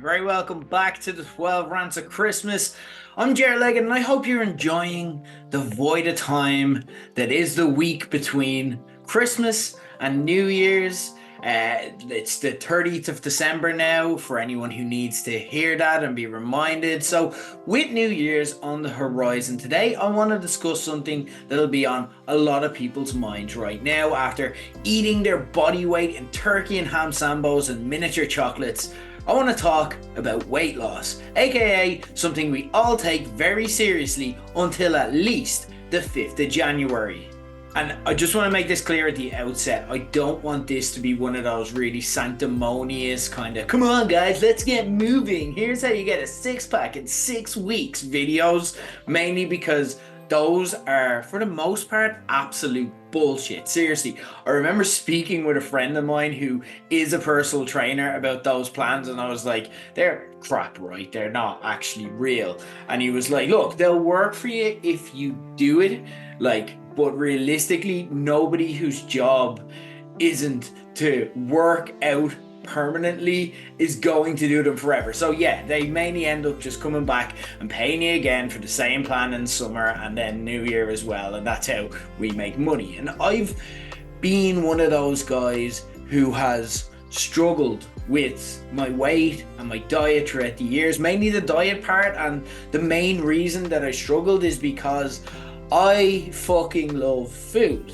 Very welcome back to the 12 Rants of Christmas. I'm Jared Leggett and I hope you're enjoying the void of time that is the week between Christmas and New Year's. It's the 30th of December now for anyone who needs to hear that and be reminded. So, with New Year's on the horizon today, I want to discuss something that'll be on a lot of people's minds right now after eating their body weight in turkey and ham sambos and miniature chocolates. I want to talk about weight loss, aka something we all take very seriously until at least the 5th of January. And I just want to make this clear at the outset. I don't want this to be one of those really sanctimonious kind of, come on guys, let's get moving. Here's how you get a six pack in 6 weeks videos, mainly because those are, for the most part, absolute bullshit. Seriously, I remember speaking with a friend of mine who is a personal trainer about those plans, and I was like, they're crap, right? They're not actually real. And he was like, look, they'll work for you if you do it, but realistically, nobody whose job isn't to work out permanently is going to do them forever. So yeah, they mainly end up just coming back and paying you again for the same plan in summer and then New Year as well, and that's how we make money. And I've been one of those guys who has struggled with my weight and my diet throughout the years, mainly the diet part, and the main reason that I struggled is because I fucking love food.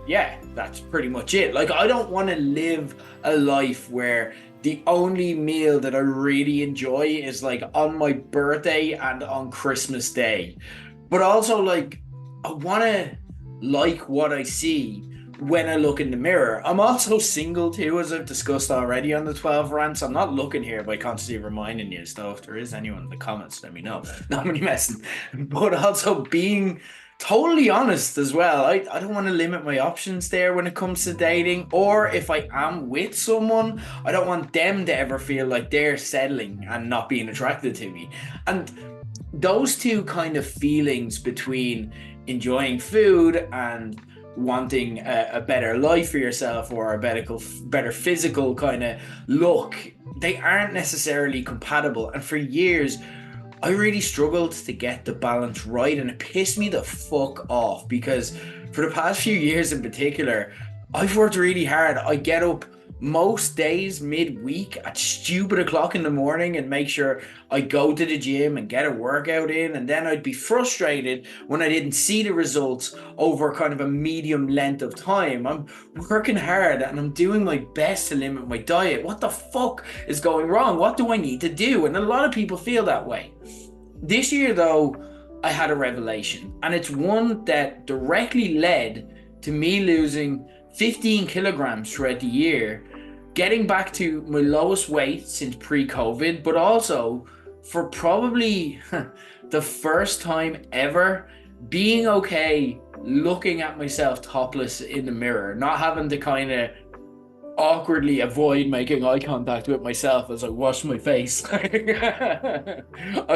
Yeah, that's pretty much it. Like, I don't want to live a life where the only meal that I really enjoy is like on my birthday and on Christmas Day. But also, like, I want to like what I see when I look in the mirror. I'm also single too, as I've discussed already on the 12 rants. I'm not looking here by constantly reminding you. So if there is anyone in the comments, let me know. Not many messing. But also being totally honest as well. I don't want to limit my options there when it comes to dating, or if I am with someone, I don't want them to ever feel like they're settling and not being attracted to me. And those two kind of feelings between enjoying food and wanting a better life for yourself or a better physical kind of look, they aren't necessarily compatible. And for years I really struggled to get the balance right, and it pissed me the fuck off because for the past few years in particular, I've worked really hard. I get up most days midweek at stupid o'clock in the morning and make sure I go to the gym and get a workout in, and then I'd be frustrated when I didn't see the results over kind of a medium length of time. I'm working hard and I'm doing my best to limit my diet. What the fuck is going wrong? What do I need to do? And a lot of people feel that way. This year though, I had a revelation, and it's one that directly led to me losing 15 kilograms throughout the year, getting back to my lowest weight since pre-COVID, but also for probably the first time ever being okay looking at myself topless in the mirror, not having to kind of awkwardly avoid making eye contact with myself as I wash my face. I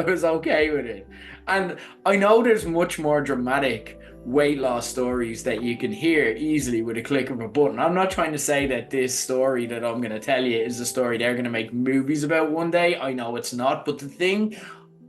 was okay with it. And I know there's much more dramatic weight loss stories that you can hear easily with a click of a button. I'm not trying to say that this story that I'm going to tell you is a story they're going to make movies about one day. I know it's not, but the thing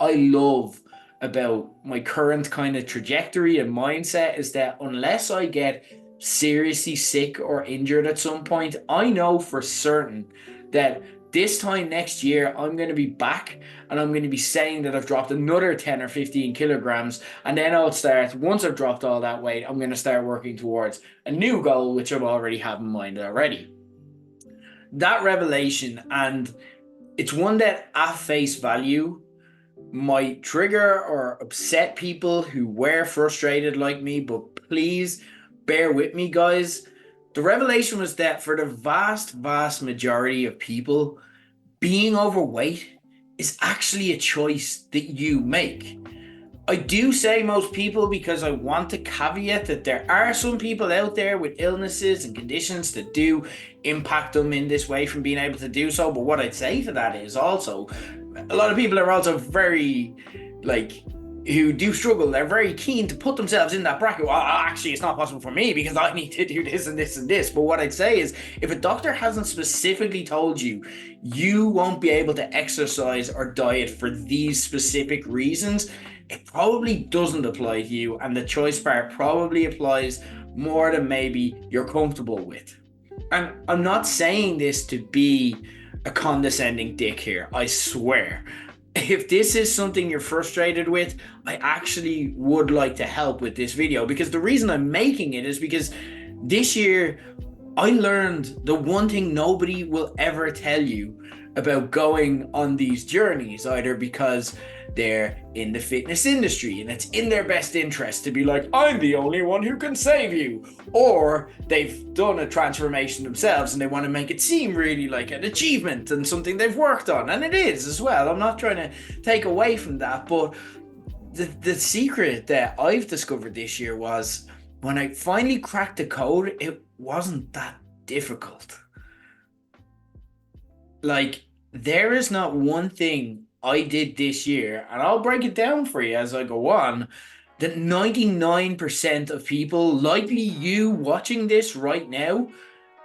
I love about my current kind of trajectory and mindset is that unless I get seriously sick or injured at some point, I know for certain that this time next year I'm going to be back and I'm going to be saying that I've dropped another 10 or 15 kilograms, and then I'll start, once I've dropped all that weight, I'm going to start working towards a new goal which I've already have in mind already. That revelation, and it's one that at face value might trigger or upset people who were frustrated like me, but please bear with me, guys. The revelation was that for the vast majority of people, being overweight is actually a choice that you make. I do say most people because I want to caveat that there are some people out there with illnesses and conditions that do impact them in this way from being able to do so. But what I'd say to that is also, a lot of people are also very, who do struggle, they're very keen to put themselves in that bracket. Well, actually, it's not possible for me because I need to do this and this and this. But what I'd say is, if a doctor hasn't specifically told you you won't be able to exercise or diet for these specific reasons, it probably doesn't apply to you, and the choice part probably applies more than maybe you're comfortable with. And I'm not saying this to be a condescending dick here, I swear. If this is something you're frustrated with, I actually would like to help with this video, because the reason I'm making it is because this year I learned the one thing nobody will ever tell you about going on these journeys, either because they're in the fitness industry and it's in their best interest to be like, I'm the only one who can save you, or they've done a transformation themselves and they want to make it seem really like an achievement and something they've worked on, and it is as well. I'm not trying to take away from that, but the secret that I've discovered this year was, when I finally cracked the code, it wasn't that difficult. Like, there is not one thing I did this year, and I'll break it down for you as I go on, that 99% of people, likely you watching this right now,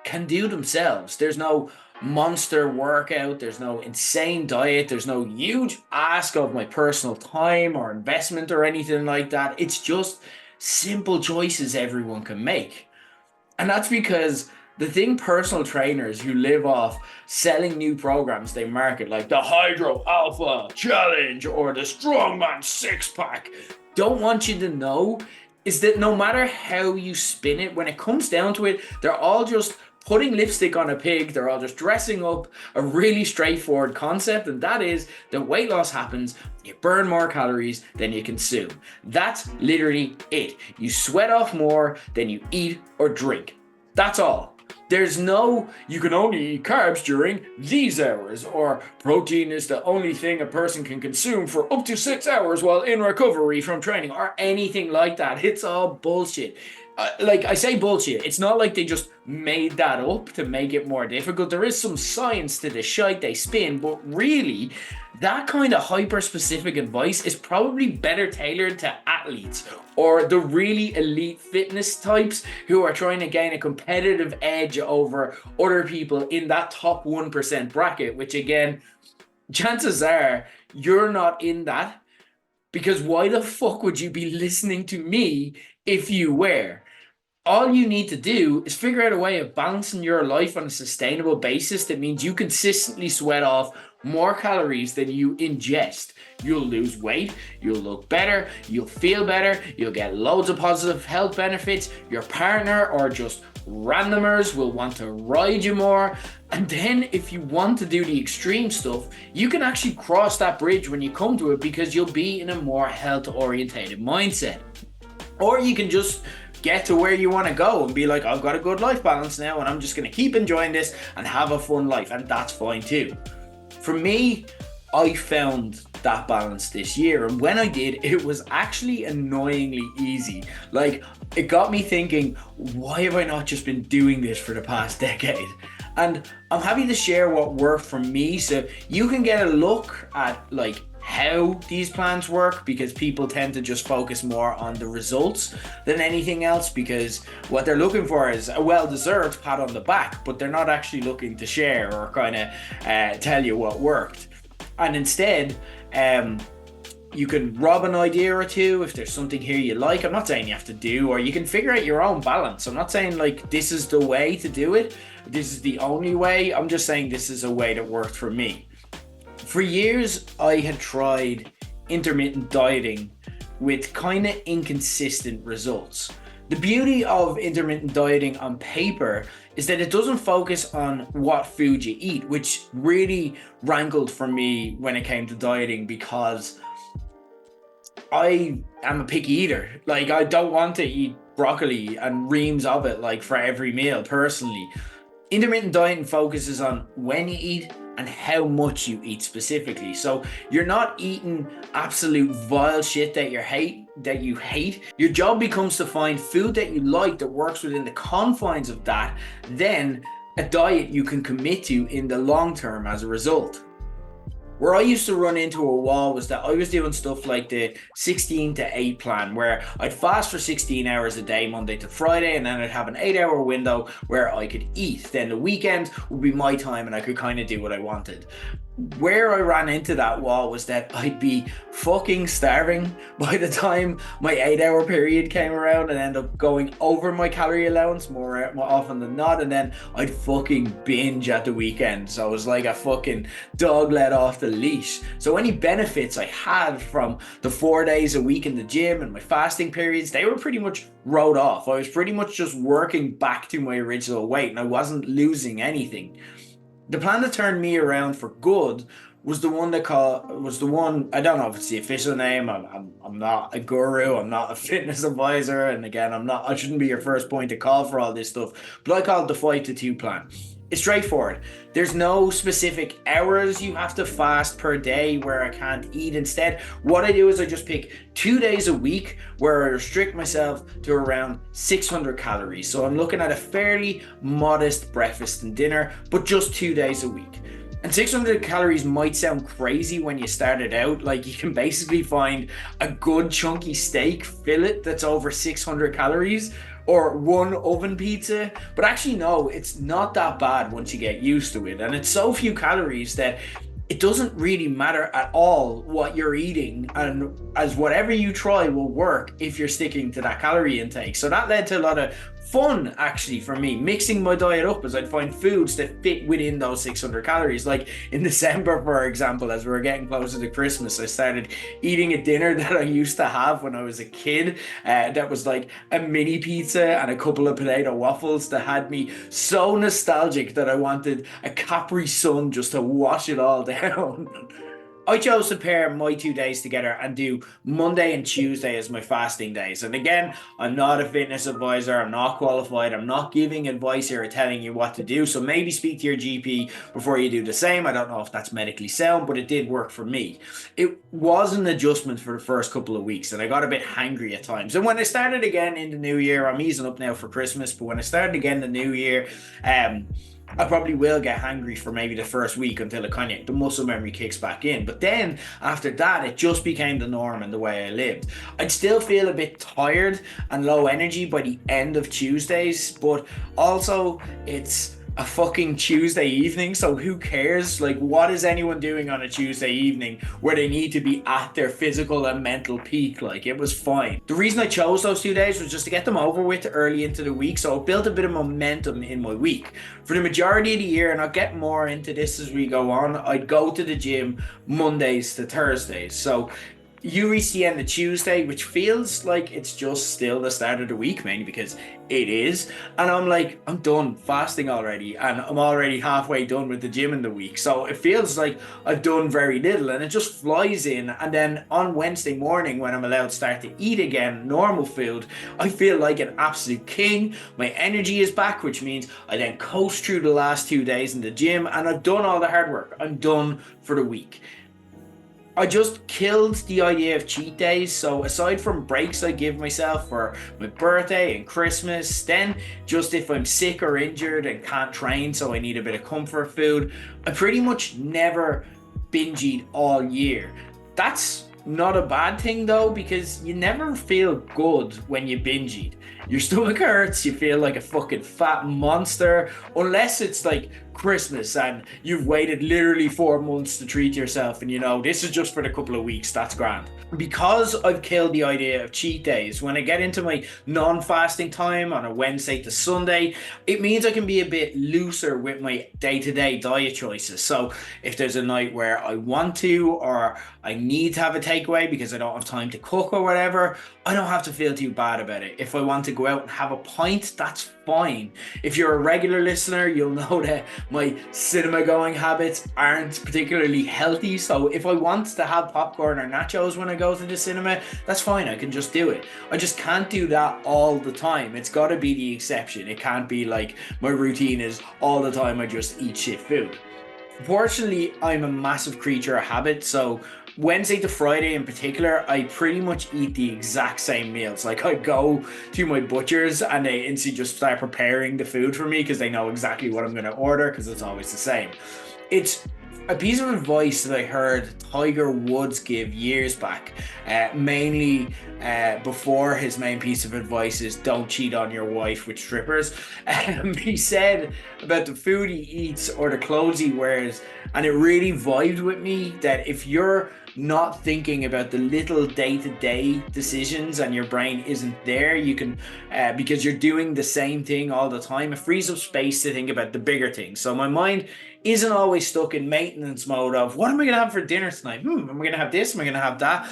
can do themselves. There's no monster workout, there's no insane diet, there's no huge ask of my personal time or investment or anything like that. It's just simple choices everyone can make. And that's because the thing personal trainers who live off selling new programs they market, like the Hydro Alpha Challenge or the Strongman Six Pack, don't want you to know is that no matter how you spin it, when it comes down to it, they're all just putting lipstick on a pig. They're all just dressing up a really straightforward concept, and that is that weight loss happens, you burn more calories than you consume. That's literally it. You sweat off more than you eat or drink. That's all. There's no, you can only eat carbs during these hours, or protein is the only thing a person can consume for up to 6 hours while in recovery from training, or anything like that. It's all bullshit. Like I say bullshit, it's not like they just made that up to make it more difficult. There is some science to the shite they spin, but really, that kind of hyper-specific advice is probably better tailored to athletes or the really elite fitness types who are trying to gain a competitive edge over other people in that top 1% bracket, which again, chances are you're not in that, because why the fuck would you be listening to me if you were? All you need to do is figure out a way of balancing your life on a sustainable basis that means you consistently sweat off more calories than you ingest. You'll lose weight, you'll look better, you'll feel better, you'll get loads of positive health benefits, your partner or just randomers will want to ride you more, and then if you want to do the extreme stuff, you can actually cross that bridge when you come to it, because you'll be in a more health-orientated mindset. Or you can just get to where you want to go and be like, I've got a good life balance now and I'm just going to keep enjoying this and have a fun life, and that's fine too. For me, I found that balance this year, and when I did, it was actually annoyingly easy. Like, it got me thinking, why have I not just been doing this for the past decade? And I'm happy to share what worked for me, so you can get a look at like how these plans work, because people tend to just focus more on the results than anything else, because what they're looking for is a well-deserved pat on the back, but they're not actually looking to share or kind of tell you what worked. And instead, you can rob an idea or two if there's something here you like. I'm not saying you have to do, or you can figure out your own balance. I'm not saying like this is the way to do it, this is the only way. I'm just saying this is a way that worked for me. For years, I had tried intermittent dieting with kind of inconsistent results. The beauty of intermittent dieting on paper is that it doesn't focus on what food you eat, which really rankled for me when it came to dieting, because I am a picky eater. Like, I don't want to eat broccoli and reams of it like for every meal personally. Intermittent dieting focuses on when you eat and how much you eat specifically. So you're not eating absolute vile shit that you hate. Your job becomes to find food that you like that works within the confines of that, then a diet you can commit to in the long term as a result. Where I used to run into a wall was that I was doing stuff like the 16 to 8 plan, where I'd fast for 16 hours a day, Monday to Friday, and then I'd have an 8-hour window where I could eat. Then the weekend would be my time and I could kind of do what I wanted. Where I ran into that wall was that I'd be fucking starving by the time my 8-hour period came around and end up going over my calorie allowance more often than not, and then I'd fucking binge at the weekend. So it was like a fucking dog let off the leash. So any benefits I had from the 4 days a week in the gym and my fasting periods, they were pretty much wrote off. I was pretty much just working back to my original weight and I wasn't losing anything. The plan that turned me around for good was the one I don't know if it's the official name. I'm not a guru, I'm not a fitness advisor, and again I shouldn't be your first point of call for all this stuff, but I call it the 5 to 2 plan. It's straightforward. There's no specific hours you have to fast per day where I can't eat. Instead, what I do is I just pick 2 days a week where I restrict myself to around 600 calories. So I'm looking at a fairly modest breakfast and dinner, but just 2 days a week. And 600 calories might sound crazy when you start it out. Like, you can basically find a good chunky steak fillet that's over 600 calories, or one oven pizza, but actually no, it's not that bad once you get used to it, and it's so few calories that it doesn't really matter at all what you're eating, and as whatever you try will work if you're sticking to that calorie intake. So that led to a lot of fun actually for me, mixing my diet up as I'd find foods that fit within those 600 calories. Like in December, for example, as we were getting closer to Christmas, I started eating a dinner that I used to have when I was a kid, that was like a mini pizza and a couple of potato waffles that had me so nostalgic that I wanted a Capri Sun just to wash it all down. I chose to pair my 2 days together and do Monday and Tuesday as my fasting days. And again, I'm not a fitness advisor, I'm not qualified, I'm not giving advice here or telling you what to do. So maybe speak to your GP before you do the same. I don't know if that's medically sound, but it did work for me. It was an adjustment for the first couple of weeks and I got a bit hangry at times. And when I started again in the new year, I'm easing up now for Christmas, but when I started again the new year, I probably will get hangry for maybe the first week until the muscle memory kicks back in. But then after that, it just became the norm and the way I lived. I'd still feel a bit tired and low energy by the end of Tuesdays, but also it's a fucking Tuesday evening, so who cares? Like, what is anyone doing on a Tuesday evening where they need to be at their physical and mental peak? Like, it was fine. The reason I chose those 2 days was just to get them over with early into the week, so it built a bit of momentum in my week. For the majority of the year, and I'll get more into this as we go on, I'd go to the gym Mondays to Thursdays. So you reach the end of Tuesday, which feels like it's just still the start of the week, mainly because it is. And I'm like, I'm done fasting already. And I'm already halfway done with the gym in the week. So it feels like I've done very little and it just flies in. And then on Wednesday morning, when I'm allowed to start to eat again, normal food, I feel like an absolute king. My energy is back, which means I then coast through the last 2 days in the gym and I've done all the hard work. I'm done for the week. I just killed the idea of cheat days. So aside from breaks I give myself for my birthday and Christmas, then just if I'm sick or injured and can't train, so I need a bit of comfort food, I pretty much never binge eat all year. That's not a bad thing though, because you never feel good when you binge eat. Your stomach hurts, you feel like a fucking fat monster, unless it's like Christmas and you've waited literally 4 months to treat yourself and you know this is just for the couple of weeks. That's grand. Because I've killed the idea of cheat days, when I get into my non-fasting time on a Wednesday to Sunday, it means I can be a bit looser with my day-to-day diet choices. So if there's a night where I want to, or I need to have a takeaway because I don't have time to cook or whatever, I don't have to feel too bad about it. If I want to go out and have a pint, that's fine. If you're a regular listener, you'll know that my cinema going habits aren't particularly healthy. So if I want to have popcorn or nachos when I go to the cinema, that's fine. I can just do it. I just can't do that all the time. It's got to be the exception. It can't be like my routine is all the time I just eat shit food. Fortunately, I'm a massive creature of habit, so Wednesday to Friday in particular, I pretty much eat the exact same meals. Like, I go to my butcher's and they instantly just start preparing the food for me because they know exactly what I'm going to order because it's always the same. It's A piece of advice that I heard Tiger Woods give years back, mainly before his main piece of advice is don't cheat on your wife with strippers. He said about the food he eats or the clothes he wears, and it really vibed with me that if you're not thinking about the little day-to-day decisions and your brain isn't there, you can because you're doing the same thing all the time, it frees up space to think about the bigger things. So my mind isn't always stuck in maintenance mode of what am I going to have for dinner tonight? Am I going to have this? Am I going to have that?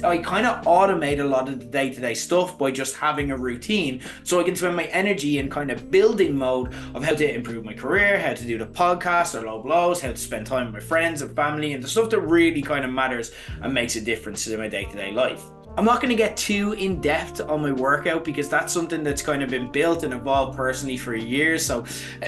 I kind of automate a lot of the day-to-day stuff by just having a routine, so I can spend my energy in kind of building mode of how to improve my career, how to do the podcast or low blows, how to spend time with my friends and family, and the stuff that really kind of matters and makes a difference to my day-to-day life. I'm not going to get too in depth on my workout because that's something that's kind of been built and evolved personally for years. So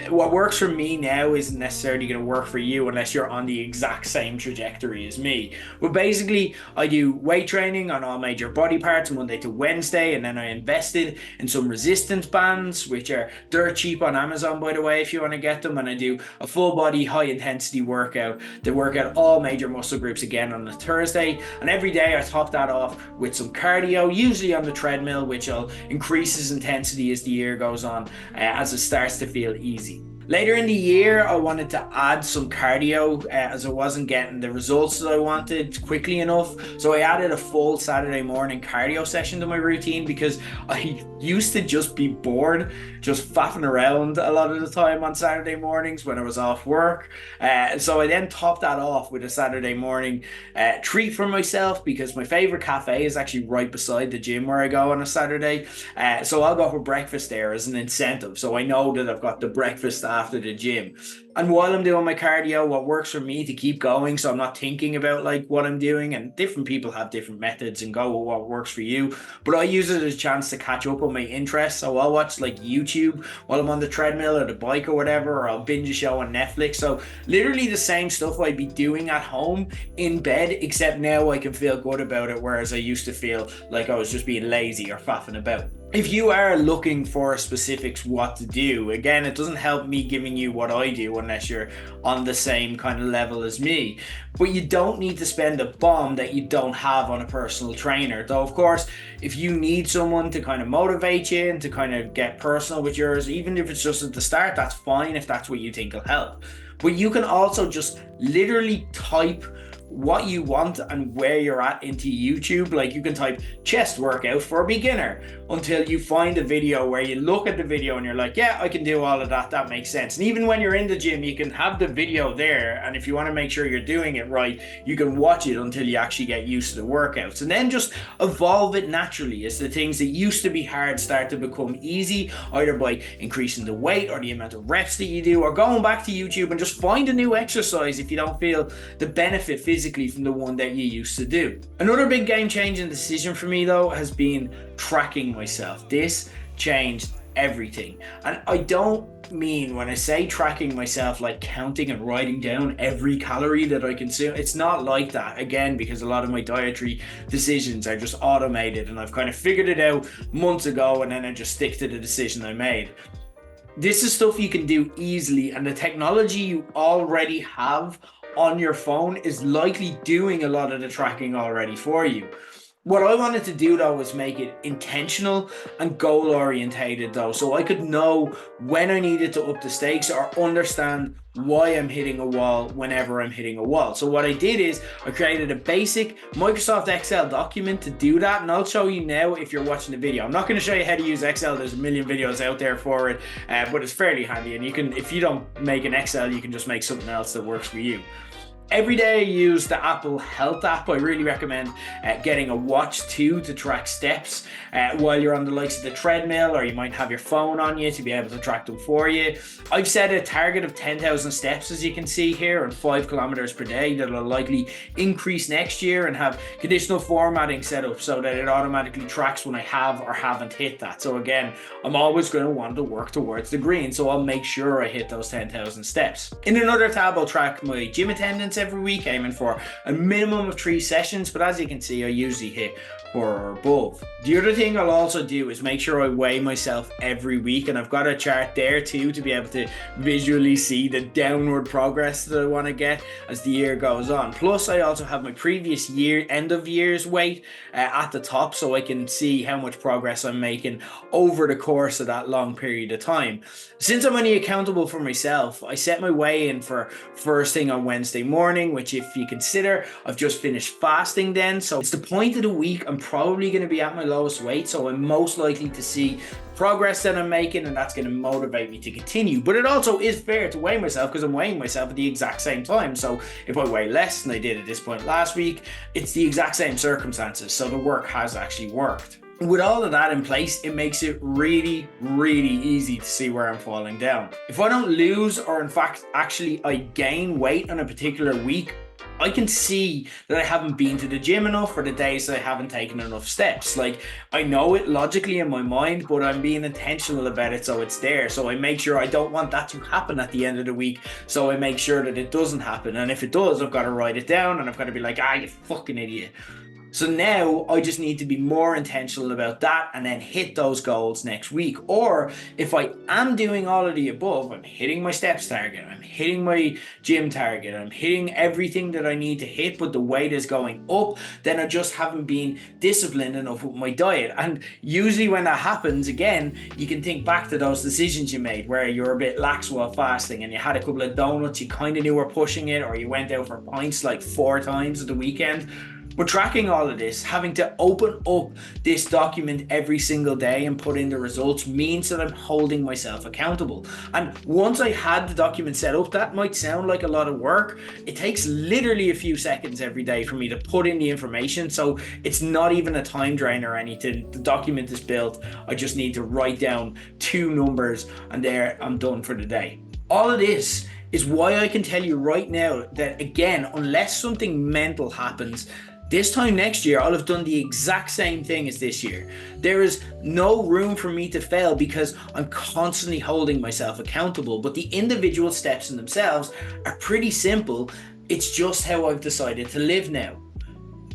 what works for me now isn't necessarily going to work for you unless you're on the exact same trajectory as me. But basically, I do weight training on all major body parts Monday to Wednesday, and then I invested in some resistance bands, which are dirt cheap on Amazon, by the way, if you want to get them. And I do a full body high intensity workout that work out all major muscle groups again on a Thursday. And every day I top that off with some cardio, usually on the treadmill, which will increases intensity as the year goes on, as it starts to feel easy. Later in the year, I wanted to add some cardio as I wasn't getting the results that I wanted quickly enough. So I added a full Saturday morning cardio session to my routine because I used to just be bored, just faffing around a lot of the time on Saturday mornings when I was off work. So I then topped that off with a Saturday morning treat for myself because my favorite cafe is actually right beside the gym where I go on a Saturday. So I'll go for breakfast there as an incentive. So I know that I've got the breakfast after the gym. And while I'm doing my cardio, what works for me to keep going, so I'm not thinking about like what I'm doing, and different people have different methods and go with what works for you, but I use it as a chance to catch up on my interests. So I'll watch like YouTube while I'm on the treadmill or the bike or whatever, or I'll binge a show on Netflix. So literally the same stuff I'd be doing at home in bed, except now I can feel good about it, whereas I used to feel like I was just being lazy or faffing about. If you are looking for specifics what to do, again, it doesn't help me giving you what I do unless you're on the same kind of level as me. But you don't need to spend a bomb that you don't have on a personal trainer. Though, of course, if you need someone to kind of motivate you and to kind of get personal with yours, even if it's just at the start, that's fine if that's what you think will help. But you can also just literally type what you want and where you're at into YouTube. Like you can type chest workout for a beginner until you find a video where you look at the video and you're like, yeah, I can do all of that. That makes sense. And even when you're in the gym, you can have the video there. And if you want to make sure you're doing it right, you can watch it until you actually get used to the workouts, and then just evolve it naturally as the things that used to be hard start to become easy, either by increasing the weight or the amount of reps that you do, or going back to YouTube and just find a new exercise if you don't feel the benefit physically from the one that you used to do. Another big game-changing decision for me though has been tracking myself. This changed everything. And I don't mean when I say tracking myself like counting and writing down every calorie that I consume. It's not like that, again, because a lot of my dietary decisions are just automated and I've kind of figured it out months ago and then I just stick to the decision I made. This is stuff you can do easily, and the technology you already have on your phone is likely doing a lot of the tracking already for you. What I wanted to do though was make it intentional and goal orientated though, so I could know when I needed to up the stakes or understand why I'm hitting a wall whenever I'm hitting a wall. So what I did is I created a basic Microsoft Excel document to do that, and I'll show you now if you're watching the video. I'm not going to show you how to use Excel. There's a million videos out there for it, but it's fairly handy, and you can, if you don't make an Excel, you can just make something else that works for you. Every day I use the Apple Health app. I really recommend getting a watch too to track steps while you're on the likes of the treadmill, or you might have your phone on you to be able to track them for you. I've set a target of 10,000 steps, as you can see here, and 5 kilometers per day that will likely increase next year, and have conditional formatting set up so that it automatically tracks when I have or haven't hit that. So again, I'm always going to want to work towards the green, so I'll make sure I hit those 10,000 steps. In another tab, I'll track my gym attendance, minutes every week, aiming for a minimum of 3 sessions, but as you can see, I usually hit 4 or above. The other thing I'll also do is make sure I weigh myself every week, and I've got a chart there too to be able to visually see the downward progress that I want to get as the year goes on. Plus, I also have my previous year, end of year's weight at the top, so I can see how much progress I'm making over the course of that long period of time. Since I'm only accountable for myself, I set my weigh-in for first thing on Wednesday morning, which if you consider, I've just finished fasting then, so it's the point of the week I'm probably going to be at my lowest weight, so I'm most likely to see progress that I'm making, and that's going to motivate me to continue. But it also is fair to weigh myself because I'm weighing myself at the exact same time. So if I weigh less than I did at this point last week, it's the exact same circumstances, so the work has actually worked. With all of that in place, it makes it really, really easy to see where I'm falling down. If I don't lose, or in fact actually I gain weight on a particular week, I can see that I haven't been to the gym enough, for the days that I haven't taken enough steps. Like, I know it logically in my mind, but I'm being intentional about it, so it's there. So I make sure I don't want that to happen at the end of the week, so I make sure that it doesn't happen. And if it does, I've got to write it down, and I've got to be like, you fucking idiot. So now I just need to be more intentional about that and then hit those goals next week. Or if I am doing all of the above, I'm hitting my steps target, I'm hitting my gym target, I'm hitting everything that I need to hit, but the weight is going up, then I just haven't been disciplined enough with my diet. And usually when that happens, again, you can think back to those decisions you made where you're a bit lax while fasting and you had a couple of donuts, you kind of knew were pushing it, or you went out for pints like 4 times at the weekend. But tracking all of this, having to open up this document every single day and put in the results means that I'm holding myself accountable. And once I had the document set up, that might sound like a lot of work. It takes literally a few seconds every day for me to put in the information. So it's not even a time drain or anything. The document is built. I just need to write down 2 numbers and there I'm done for the day. All of this is why I can tell you right now that, again, unless something mental happens, this time next year, I'll have done the exact same thing as this year. There is no room for me to fail because I'm constantly holding myself accountable. But the individual steps in themselves are pretty simple. It's just how I've decided to live now.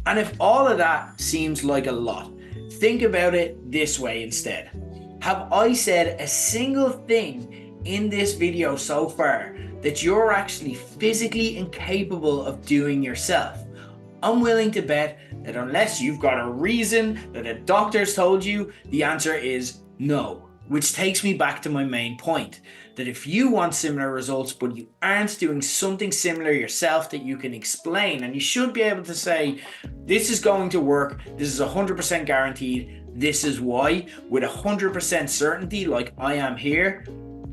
And if all of that seems like a lot, think about it this way instead. Have I said a single thing in this video so far that you're actually physically incapable of doing yourself? I'm willing to bet that unless you've got a reason that a doctor's told you, the answer is no. Which takes me back to my main point, that if you want similar results but you aren't doing something similar yourself that you can explain, and you should be able to say, this is going to work, this is 100% guaranteed, this is why, with 100% certainty like I am here,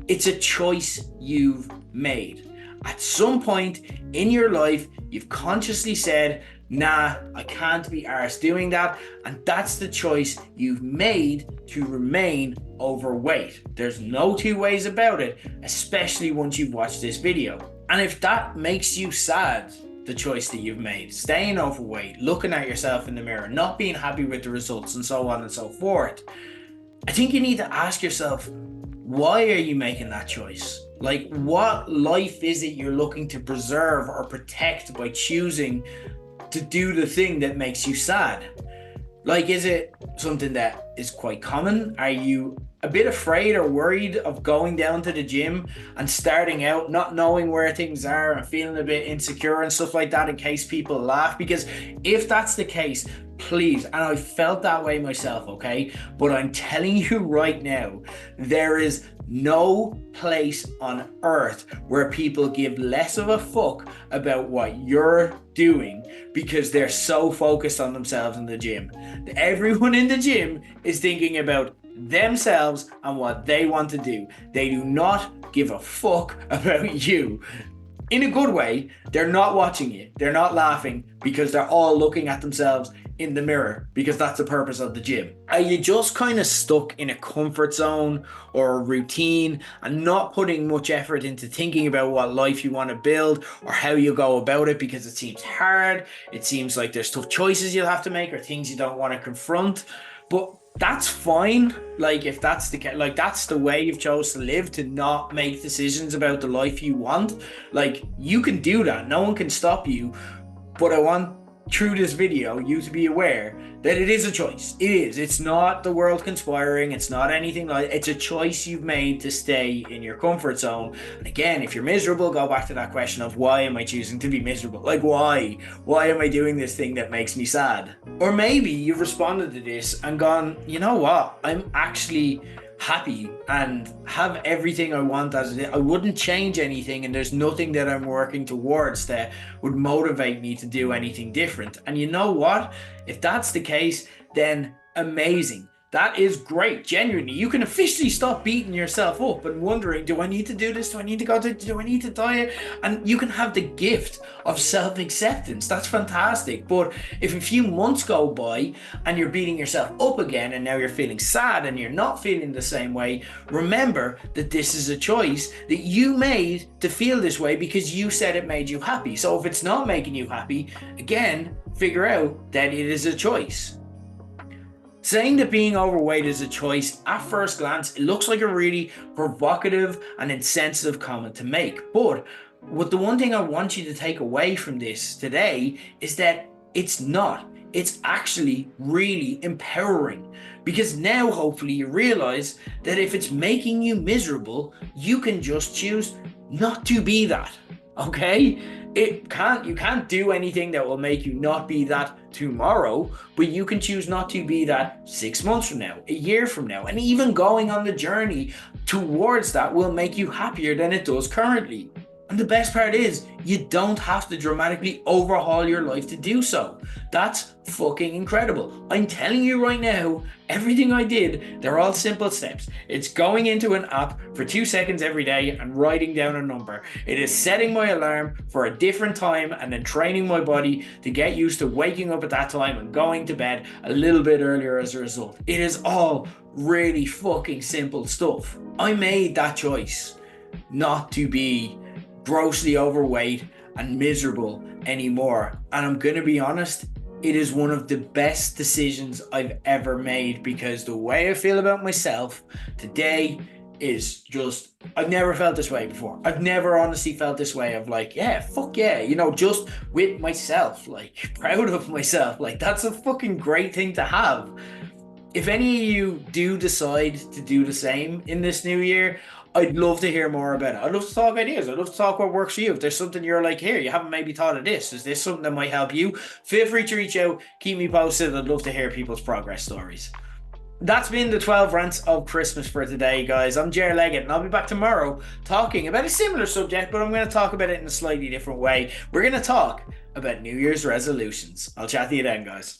it's a choice you've made. At some point in your life, you've consciously said, nah, I can't be arsed doing that. And that's the choice you've made to remain overweight. There's no 2 ways about it, especially once you've watched this video. And if that makes you sad, the choice that you've made, staying overweight, looking at yourself in the mirror, not being happy with the results, and so on and so forth, I think you need to ask yourself, why are you making that choice? Like, what life is it you're looking to preserve or protect by choosing to do the thing that makes you sad? Like, is it something that is quite common? Are you a bit afraid or worried of going down to the gym and starting out not knowing where things are and feeling a bit insecure and stuff like that in case people laugh? Because if that's the case, please, and I felt that way myself, okay? But I'm telling you right now, there is no place on earth where people give less of a fuck about what you're doing because they're so focused on themselves in the gym. Everyone in the gym is thinking about themselves and what they want to do. They do not give a fuck about you. In a good way, they're not watching you. They're not laughing because they're all looking at themselves in the mirror, because that's the purpose of the gym. Are you just kind of stuck in a comfort zone or a routine and not putting much effort into thinking about what life you want to build or how you go about it because it seems hard, it seems like there's tough choices you'll have to make or things you don't want to confront? But that's fine. Like, if that's the like that's the way you've chose to live, to not make decisions about the life you want. Like, you can do that. No one can stop you. But I want, through this video, you to be aware that it is a choice. It is. It's not the world conspiring. It's not anything like. It's a choice you've made to stay in your comfort zone. And again, if you're miserable, go back to that question of, why am I choosing to be miserable? Like, why? Why am I doing this thing that makes me sad? Or maybe you've responded to this and gone, you know what? I'm actually happy and have everything I want as it is. I wouldn't change anything, and there's nothing that I'm working towards that would motivate me to do anything different. And you know what? If that's the case, then amazing. That is great. Genuinely, you can officially stop beating yourself up and wondering, do I need to do this? Do I need to do I need to diet? And you can have the gift of self-acceptance. That's fantastic. But if a few months go by and you're beating yourself up again, and now you're feeling sad and you're not feeling the same way, remember that this is a choice that you made to feel this way because you said it made you happy. So if it's not making you happy, again, figure out that it is a choice. Saying that being overweight is a choice, at first glance, it looks like a really provocative and insensitive comment to make. But the one thing I want you to take away from this today is that it's not. It's actually really empowering, because now hopefully you realize that if it's making you miserable, you can just choose not to be that. Okay? You can't do anything that will make you not be that tomorrow, but you can choose not to be that 6 months from now, a year from now, and even going on the journey towards that will make you happier than it does currently. And the best part is, you don't have to dramatically overhaul your life to do so. That's fucking incredible. I'm telling you right now, everything I did, they're all simple steps. It's going into an app for 2 seconds every day and writing down a number. It is setting my alarm for a different time and then training my body to get used to waking up at that time and going to bed a little bit earlier as a result. It is all really fucking simple stuff. I made that choice not to be grossly overweight and miserable anymore. And I'm gonna be honest, it is one of the best decisions I've ever made, because the way I feel about myself today is just, I've never felt this way before. I've never honestly felt this way of like, yeah, fuck yeah, just with myself, like proud of myself. Like, that's a fucking great thing to have. If any of you do decide to do the same in this new year, I'd love to hear more about it. I'd love to talk ideas. I'd love to talk what works for you. If there's something you're like, here, you haven't maybe thought of this, is this something that might help you? Feel free to reach out. Keep me posted. I'd love to hear people's progress stories. That's been the 12 Rants of Christmas for today, guys. I'm Jer Leggett, and I'll be back tomorrow talking about a similar subject, but I'm going to talk about it in a slightly different way. We're going to talk about New Year's resolutions. I'll chat to you then, guys.